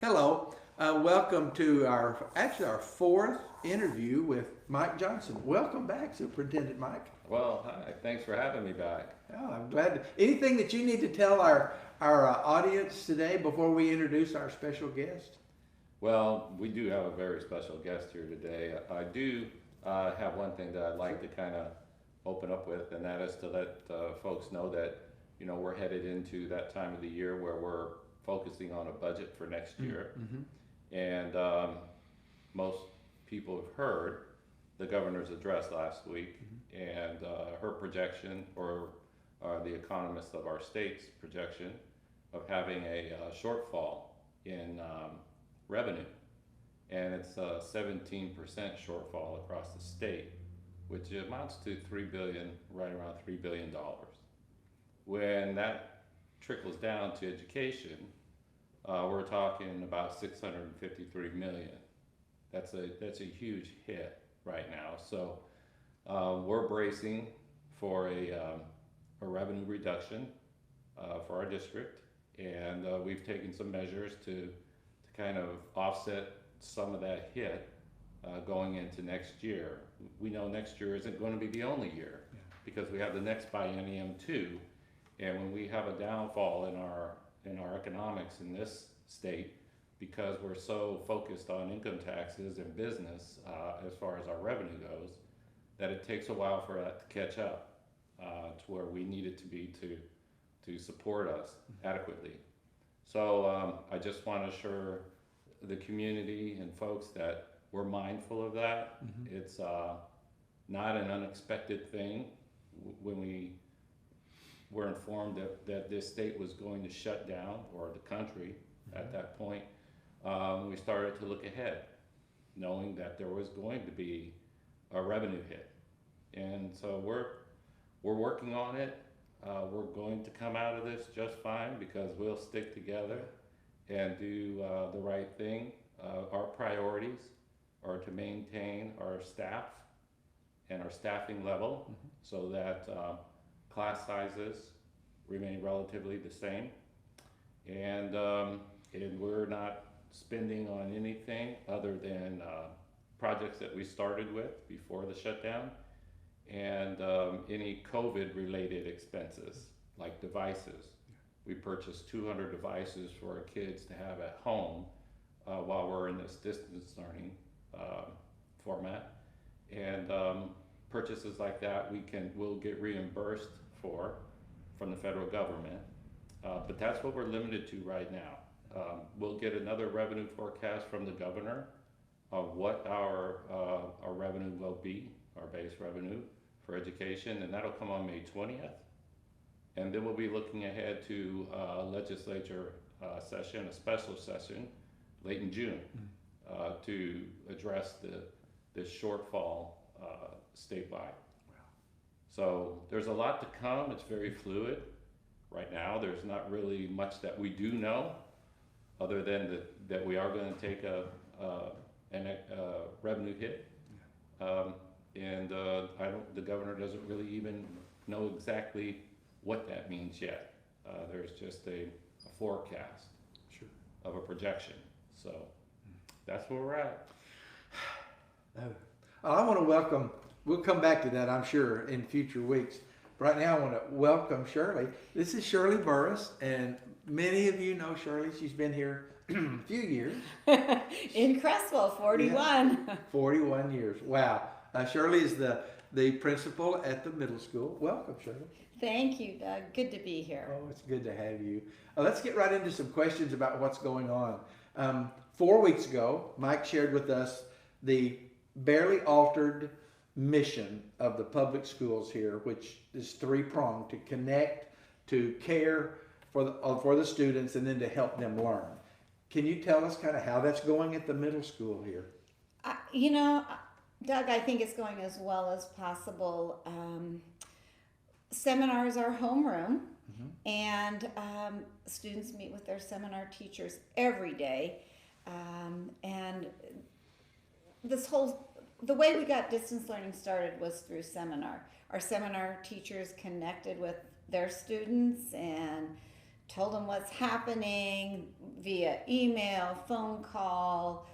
Hello, welcome to our fourth interview with Mike Johnson. Welcome back, Superintendent Mike. Well, hi. Thanks for having me back. Oh, I'm glad. Anything that you need to tell our audience today before we introduce our special guest? Well, we do have a very special guest here today. I do have one thing that I'd like to kind of open up with, and that is to let folks know that, we're headed into that time of the year where we're focusing on a budget for next year. Mm-hmm. And most people have heard the governor's address last week and her projection, or the economists of our state's projection, of having a shortfall in revenue. And it's a 17% shortfall across the state, which amounts to 3 billion, right around $3 billion. When that trickles down to education, we're talking about 653 million. That's a huge hit right now. So we're bracing for a revenue reduction for our district, and we've taken some measures to kind of offset some of that hit going into next year. We know next year isn't going to be the only year, because we have the next biennium too, and when we have a downfall in our economics in this state, because we're so focused on income taxes and business as far as our revenue goes, that it takes a while for that to catch up to where we need it to be to support us adequately. So I just want to assure the community and folks that we're mindful of that. Mm-hmm. It's not an unexpected thing. When we were informed that this state was going to shut down, or the country at that point, we started to look ahead, knowing that there was going to be a revenue hit. And so we're working on it. We're going to come out of this just fine, because we'll stick together and do the right thing. Our priorities are to maintain our staff and our staffing level, so that class sizes remain relatively the same. And we're not spending on anything other than projects that we started with before the shutdown, and any COVID related expenses like devices. We purchased 200 devices for our kids to have at home while we're in this distance learning format. And purchases like that we'll get reimbursed for from the federal government. But that's what we're limited to right now. We'll get another revenue forecast from the governor of what our revenue will be, our base revenue for education, and that'll come on May 20th. And then we'll be looking ahead to a legislature session, a special session, late in June, to address this shortfall statewide. So there's a lot to come. It's very fluid. Right now, there's not really much that we do know, other than that we are going to take a revenue hit. The governor doesn't really even know exactly what that means yet. There's just a forecast of a projection. So that's where we're at. I want to welcome, we'll come back to that, I'm sure, in future weeks. Right now, I want to welcome Shirley. This is Shirley Burris, and many of you know Shirley. She's been here a few years. In Creswell, 41. Yeah, 41 years. Wow. Shirley is the principal at the middle school. Welcome, Shirley. Thank you, Doug. Good to be here. Oh, it's good to have you. Let's get right into some questions about what's going on. 4 weeks ago, Mike shared with us the barely altered mission of the public schools here, which is three-pronged: to connect, to care for the students, and then to help them learn. Can you tell us kind of how that's going at the middle school here? Doug, I think it's going as well as possible. Seminars are homeroom, and students meet with their seminar teachers every day. And the way we got distance learning started was through seminar. Our seminar teachers connected with their students and told them what's happening via email, phone call.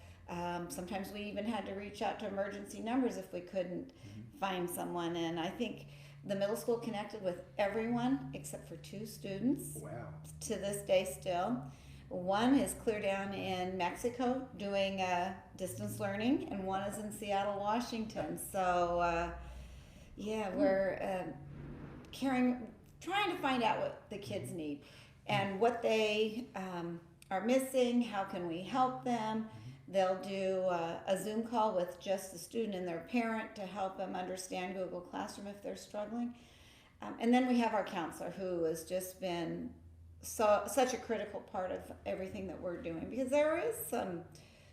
Sometimes we even had to reach out to emergency numbers if we couldn't find someone. And I think the middle school connected with everyone except for 2 students Wow. to this day still. One is clear down in Mexico doing distance learning, and one is in Seattle, Washington. So, yeah, we're trying to find out what the kids need and what they are missing. How can we help them? They'll do a Zoom call with just the student and their parent to help them understand Google Classroom if they're struggling. And then we have our counselor, who has just been such a critical part of everything that we're doing, because there is some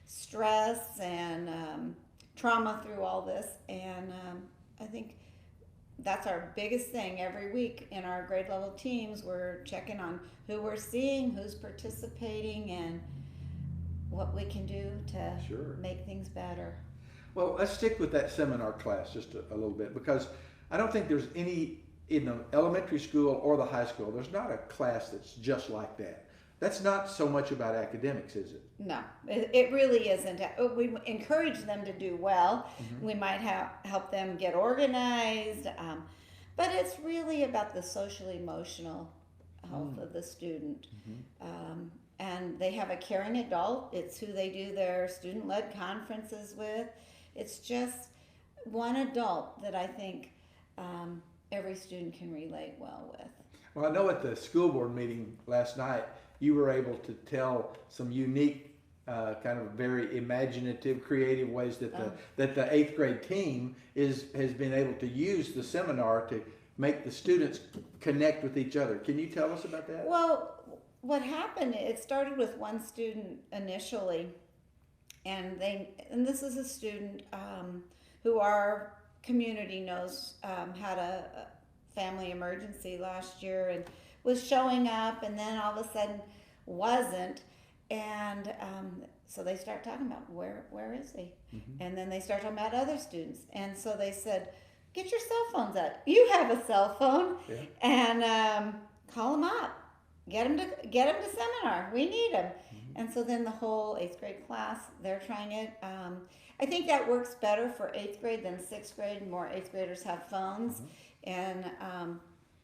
stress and trauma through all this. And I think that's our biggest thing. Every week in our grade level teams, we're checking on who we're seeing, who's participating, and what we can do to Sure. make things better. Well, let's stick with that seminar class just a little bit, because I don't think there's any, in the elementary school or the high school, there's not a class that's just like that. That's not so much about academics, is it? No, it really isn't. We encourage them to do well. We might help them get organized, but it's really about the social emotional health of the student. And they have a caring adult. It's who they do their student-led conferences with. It's just one adult that I think every student can relate well with. Well, I know at the school board meeting last night, you were able to tell some unique, kind of very imaginative, creative ways that the 8th grade team has been able to use the seminar to make the students connect with each other. Can you tell us about that? Well, what happened, it started with one student initially, and this is a student who our community knows had a family emergency last year and was showing up, and then all of a sudden wasn't. And so they start talking about where is he? And then they start talking about other students, and so they said, get your cell phones out. You have a cell phone. Yeah. And call them up. Get them to seminar. We need them. And so then the whole 8th grade class, they're trying it. I think that works better for 8th grade than 6th grade. More 8th graders have phones and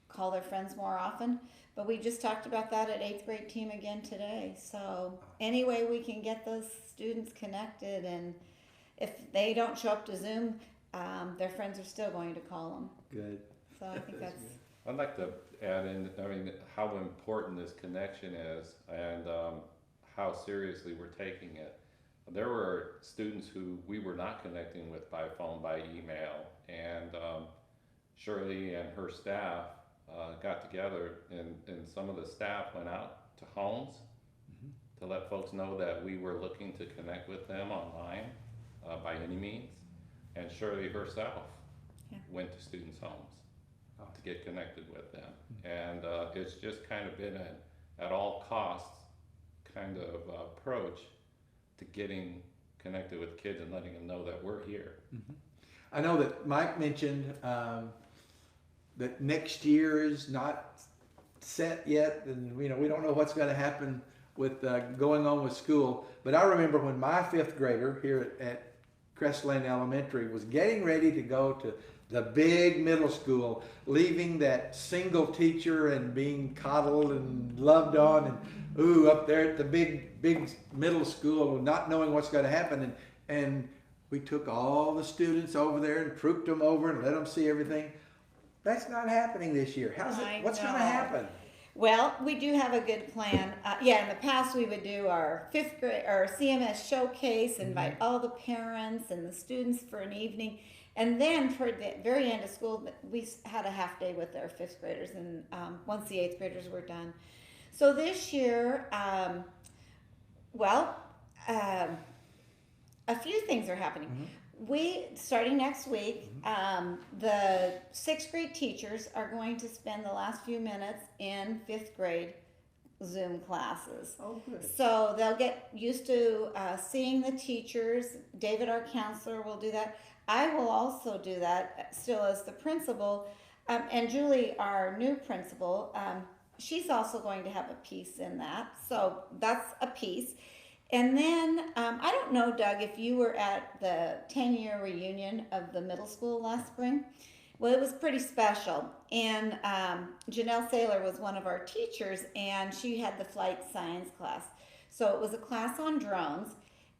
call their friends more often. But we just talked about that at 8th grade team again today. So any way we can get those students connected, and if they don't show up to Zoom, their friends are still going to call them. Good. So I think that's I'd like to add in, I mean, how important this connection is, and how seriously we're taking it. There were students who we were not connecting with by phone, by email, and Shirley and her staff got together, and some of the staff went out to homes to let folks know that we were looking to connect with them online by any means. And Shirley herself went to students' homes to get connected with them. And it's just kind of been an at all costs kind of approach to getting connected with kids and letting them know that we're here. I know that Mike mentioned that next year is not set yet, and we don't know what's going to happen with going on with school. But I remember when my 5th grader here at Crest Lane Elementary was getting ready to go to the big middle school, leaving that single teacher and being coddled and loved on, and up there at the big middle school, not knowing what's going to happen. And we took all the students over there and trooped them over and let them see everything. That's not happening this year. What's going to happen? Well, we do have a good plan. In the past we would do our 5th grade or CMS showcase, invite all the parents and the students for an evening, and then toward the very end of school we had a half day with our 5th graders, and once the 8th graders were done. So this year, a few things are happening. Starting next week, the 6th grade teachers are going to spend the last few minutes in 5th grade Zoom classes. Oh, good. So they'll get used to seeing the teachers. David, our counselor, will do that. I will also do that still as the principal. And Julie, our new principal, she's also going to have a piece in that. So that's a piece. And then I don't know, Doug, if you were at the 10-year reunion of the middle school last spring. Well, it was pretty special. And Janelle Saylor was one of our teachers, and she had the flight science class. So it was a class on drones,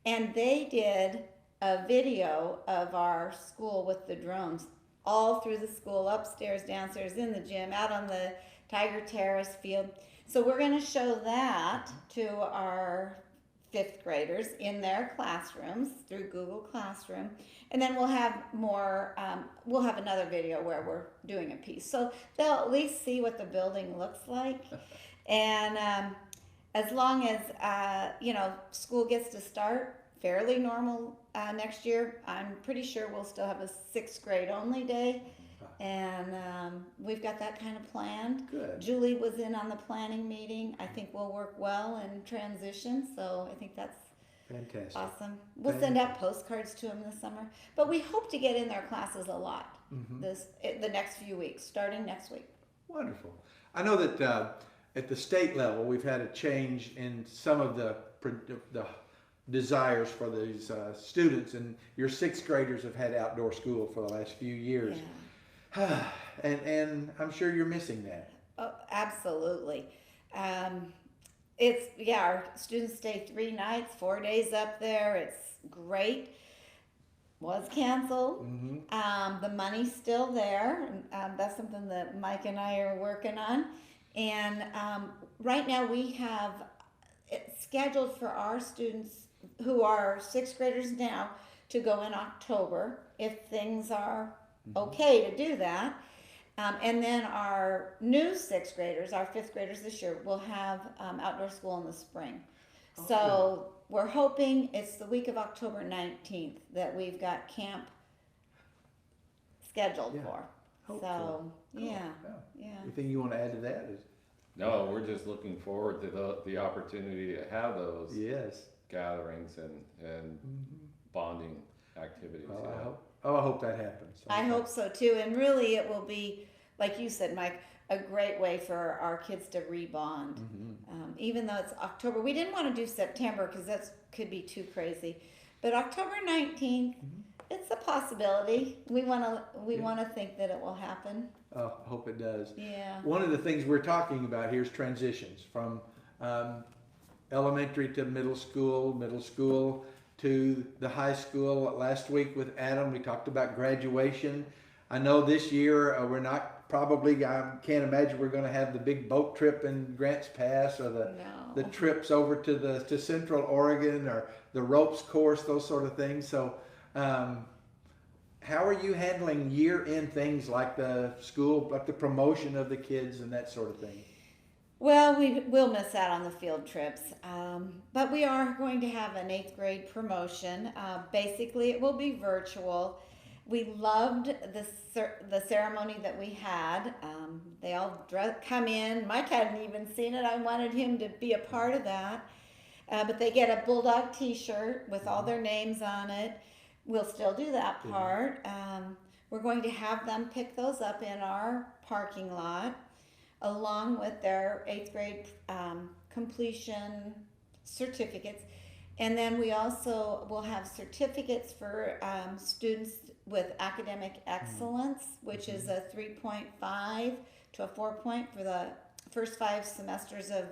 and they did a video of our school with the drones all through the school, upstairs, downstairs, in the gym, out on the Tiger Terrace field. So we're going to show that to our fifth graders in their classrooms through Google Classroom. And then we'll have more, we'll have another video where we're doing a piece. So they'll at least see what the building looks like. And as long as, school gets to start fairly normal next year, I'm pretty sure we'll still have a sixth grade only day. And we've got that kind of planned. Good. Julie was in on the planning meeting. I think we'll work well in transition, so I think that's Fantastic. awesome. We'll send out postcards to them this summer, but we hope to get in their classes a lot the next few weeks, starting next week. Wonderful. I know that at the state level, we've had a change in some of the desires for these students, and your sixth graders have had outdoor school for the last few years. Yeah. And I'm sure you're missing that. Oh, absolutely. Our students stay 3 nights, 4 days up there. It's great. Was canceled. The money's still there. That's something that Mike and I are working on. And right now we have it scheduled for our students who are sixth graders now to go in October if things are okay to do that. And then our new sixth graders, our fifth graders this year, will have outdoor school in the spring. So we're hoping it's the week of October 19th that we've got camp scheduled for. Hopeful. So, yeah. Anything you want to add to that? No, we're just looking forward to the opportunity to have those Yes. gatherings and bonding activities. Well, I hope that happens. I hope so too. And really it will be, like you said, Mike, a great way for our kids to rebond. Even though it's October, we didn't want to do September because that could be too crazy. But October 19th, it's a possibility. We want to think that it will happen. I hope it does. Yeah. One of the things we're talking about here is transitions from elementary to middle school to the high school. Last week with Adam, we talked about graduation. I know this year we're not probably, I can't imagine we're going to have the big boat trip in Grants Pass or the trips over to Central Oregon or the ropes course, those sort of things. So how are you handling year-end things like the school, like the promotion of the kids and that sort of thing? Well, we will miss out on the field trips, but we are going to have an 8th grade promotion. Basically, it will be virtual. We loved the ceremony that we had. They all come in. Mike hadn't even seen it. I wanted him to be a part of that. But they get a Bulldog t-shirt with all their names on it. We'll still do that part. We're going to have them pick those up in our parking lot, along with their 8th grade completion certificates. And then we also will have certificates for students with academic excellence, which is a 3.5 to a 4 for the first 5 semesters of,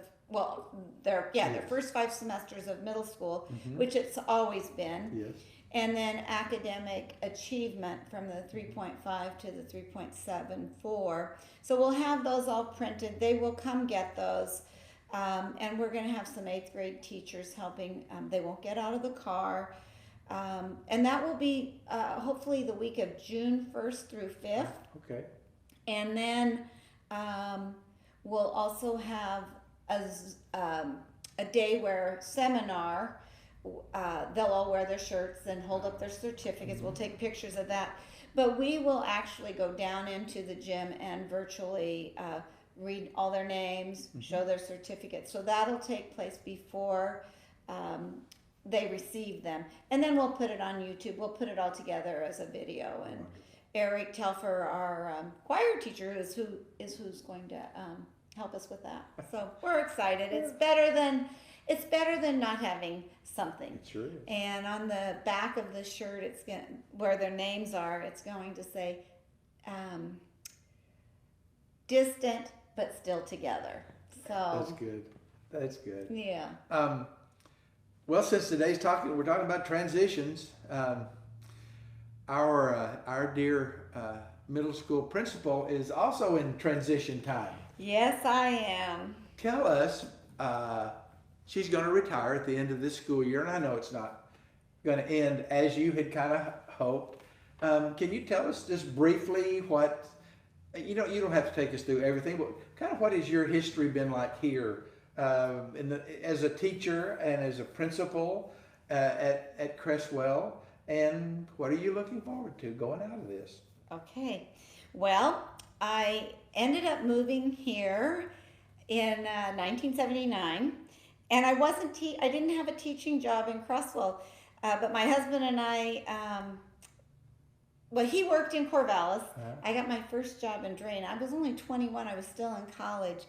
their first 5 semesters of middle school, which it's always been. Yes. And then academic achievement from the 3.5 to the 3.74. So we'll have those all printed. They will come get those. And we're going to have some 8th grade teachers helping. They won't get out of the car. And that will be hopefully the week of June 1st through 5th. Okay. And then we'll also have a day where seminar. They'll all wear their shirts and hold up their certificates. We'll take pictures of that. But we will actually go down into the gym and virtually read all their names, show their certificates. So that'll take place before they receive them. And then we'll put it on YouTube. We'll put it all together as a video. And Eric Telfer, our choir teacher, is who's going to help us with that. So we're excited. It's better than not having something. It sure is. And on the back of the shirt, it's going where their names are. It's going to say, distant but still together. That's So good. That's good. yeah. Well, since we're talking about transitions. Our dear middle school principal is also in transition time. Yes, I am. Tell us, she's going to retire at the end of this school year, and I know it's not going to end as you had kind of hoped. Can you tell us just briefly what, you don't have to take us through everything, but kind of what has your history been like here as a teacher and as a principal at Crestwell, and what are you looking forward to going out of this? Okay. Well, I ended up moving here in 1979, and I didn't have a teaching job in Crestwell, but my husband and I, well, he worked in Corvallis. I got my first job in Drain. I was only 21. I was still in college.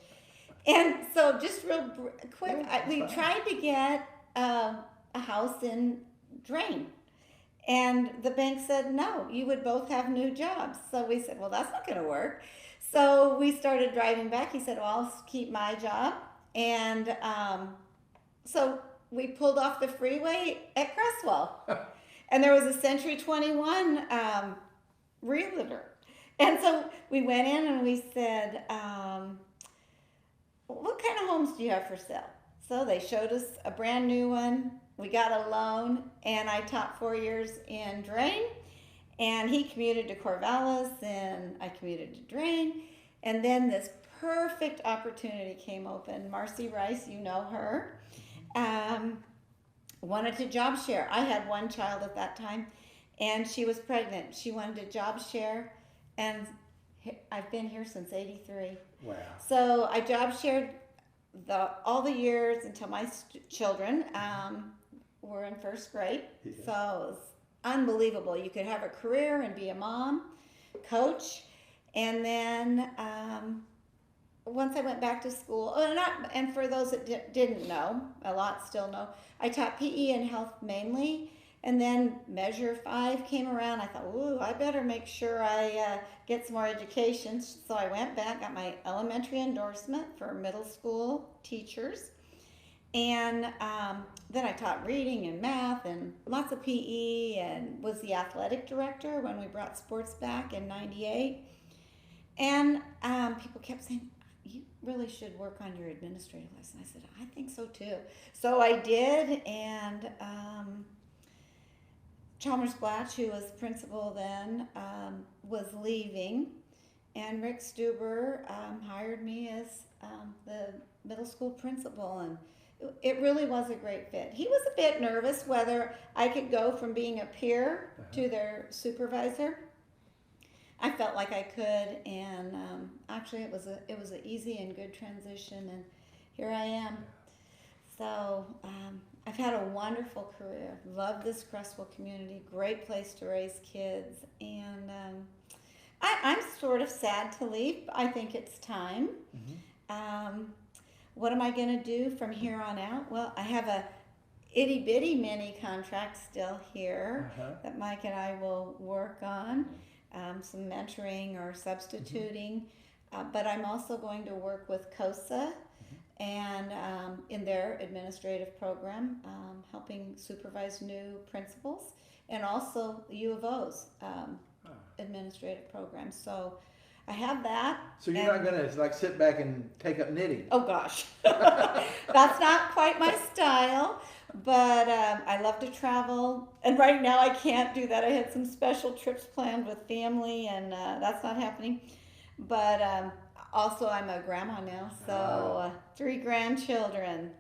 And so just real quick, we tried to get a house in Drain. And the bank said, no, you would both have new jobs. So we said, well, that's not going to work. So we started driving back. He said, well, I'll keep my job. And so we pulled off the freeway at Crestwell. And there was a Century 21 realtor. And so we went in and we said, what kind of homes do you have for sale? So they showed us a brand new one. We got a loan, and I taught 4 years in Drain, and he commuted to Corvallis, and I commuted to Drain, and then this perfect opportunity came open. Marcy Rice, you know her, wanted to job share. I had one child at that time, and she was pregnant. She wanted to job share, and I've been here since '83. Wow. So I job shared all the years until my children were in first grade. Yeah. So it was unbelievable. You could have a career and be a mom, coach, and then once I went back to school, and for those that didn't know, a lot still know, I taught PE and health mainly. And then Measure 5 came around. I thought, ooh, I better make sure I get some more education. So I went back, got my elementary endorsement for middle school teachers. And then I taught reading and math and lots of PE, and was the athletic director when we brought sports back in '98. And people kept saying, you really should work on your administrative lesson. I said, I think so too. So I did, and Chalmers Blatch, who was principal then, was leaving, and Rick Stuber hired me as the middle school principal, and it really was a great fit. He was a bit nervous whether I could go from being a peer to their supervisor. I felt like I could, and actually it was an easy and good transition, and here I am. So I've had a wonderful career. Love this Crestwell community. Great place to raise kids, and I'm sort of sad to leave. I think it's time. Mm-hmm. What am I going to do from here on out? Well, I have a itty bitty mini contract still here that Mike and I will work on. Some mentoring or substituting, but I'm also going to work with COSA and in their administrative program, helping supervise new principals, and also U of O's administrative program. So I have that. So you're not going to sit back and take up knitting? Oh gosh, that's not quite my style. But I love to travel, and right now I can't do that. I had some special trips planned with family, and that's not happening. But also I'm a grandma now, so 3 grandchildren,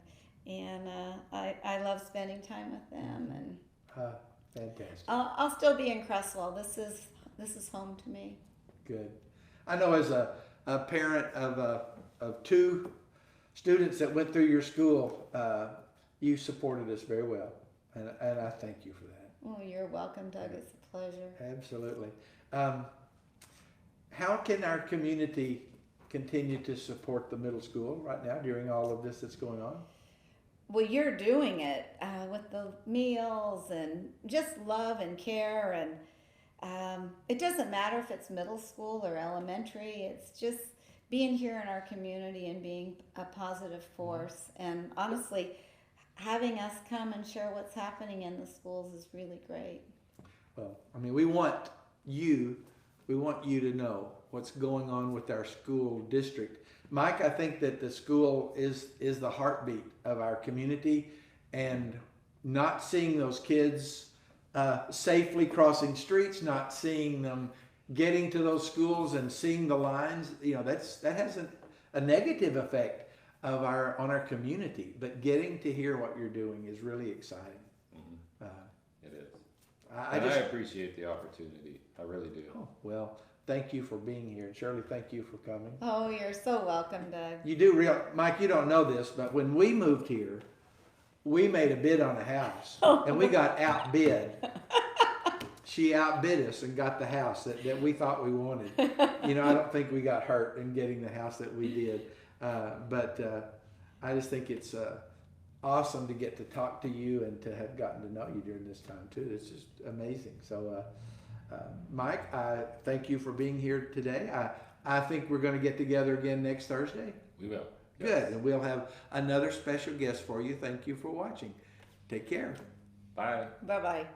and I love spending time with them. And fantastic. I'll still be in Crestwell. This is home to me. Good. I know as a parent of 2 students that went through your school, you supported us very well, and I thank you for that. Oh, you're welcome, Doug. It's a pleasure. Absolutely. How can our community continue to support the middle school right now during all of this that's going on? Well, you're doing it with the meals and just love and care, and it doesn't matter if it's middle school or elementary. It's just being here in our community and being a positive force. And honestly, having us come and share what's happening in the schools is really great. Well, I mean, we want you to know what's going on with our school district. Mike, I think that the school is the heartbeat of our community, and not seeing those kids safely crossing streets, not seeing them getting to those schools and seeing the lines, that has a negative effect on our community. But getting to hear what you're doing is really exciting. It is. I And just I appreciate the opportunity. I really do. Oh, well, thank you for being here. And Shirley, thank you for coming. Oh, you're so welcome, Doug. You do Mike, you don't know this, but when we moved here, we made a bid on a house and we got outbid. She outbid us and got the house that we thought we wanted. I don't think we got hurt in getting the house that we did. But I just think it's awesome to get to talk to you and to have gotten to know you during this time too. It's just amazing. So, Mike, I thank you for being here today. I think we're going to get together again next Thursday. We will. Good. And we'll have another special guest for you. Thank you for watching. Take care. Bye. Bye-bye.